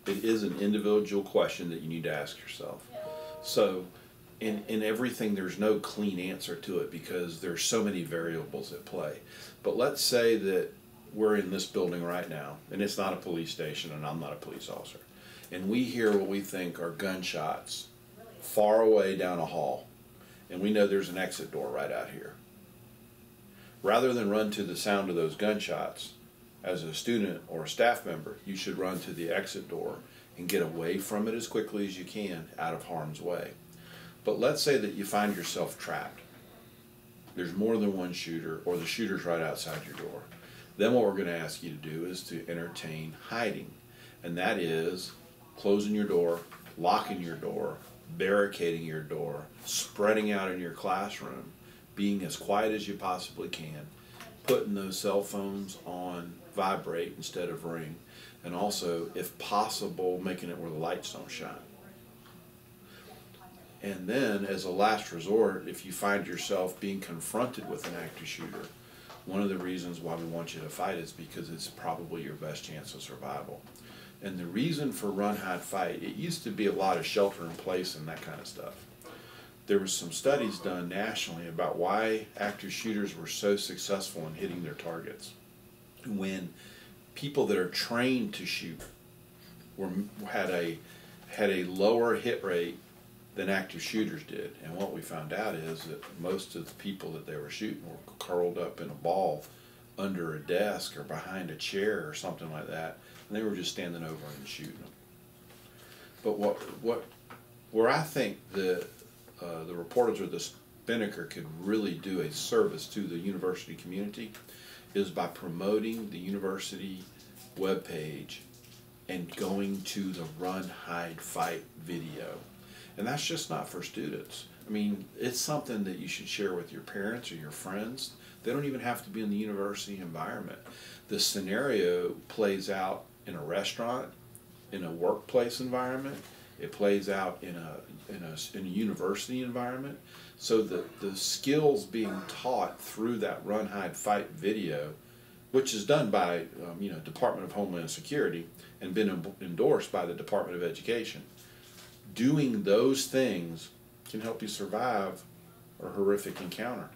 It is an individual question that you need to ask yourself. So in everything, there's no clean answer to it because there's so many variables at play. But let's say that we're in this building right now, and it's not a police station, and I'm not a police officer, and we hear what we think are gunshots far away down a hall, and we know there's an exit door right out here. Rather than run to the sound of those gunshots, as a student or a staff member, you should run to the exit door and get away from it as quickly as you can, out of harm's way. But let's say that you find yourself trapped. There's more than one shooter, or the shooter's right outside your door. Then what we're going to ask you to do is to entertain hiding. And that is closing your door, locking your door, barricading your door, spreading out in your classroom, being as quiet as you possibly can, putting those cell phones on vibrate instead of ring, and also, if possible, making it where the lights don't shine. And then, as a last resort, if you find yourself being confronted with an active shooter, one of the reasons why we want you to fight is because it's probably your best chance of survival. And the reason for run, hide, fight, it used to be a lot of shelter in place and that kind of stuff. There was some studies done nationally about why active shooters were so successful in hitting their targets. When people that are trained to shoot had a lower hit rate than active shooters did. And what we found out is that most of the people that they were shooting were curled up in a ball under a desk or behind a chair or something like that, and they were just standing over and shooting them. But where I think the reporters or the Spinnaker could really do a service to the university community is by promoting the university webpage and going to the Run, Hide, Fight video. And that's just not for students. I mean, it's something that you should share with your parents or your friends. They don't even have to be in the university environment. The scenario plays out in a restaurant, in a workplace environment. It plays out in a university environment. So the skills being taught through that Run, Hide, Fight video, which is done by Department of Homeland Security and been endorsed by the Department of Education. Doing those things can help you survive a horrific encounter.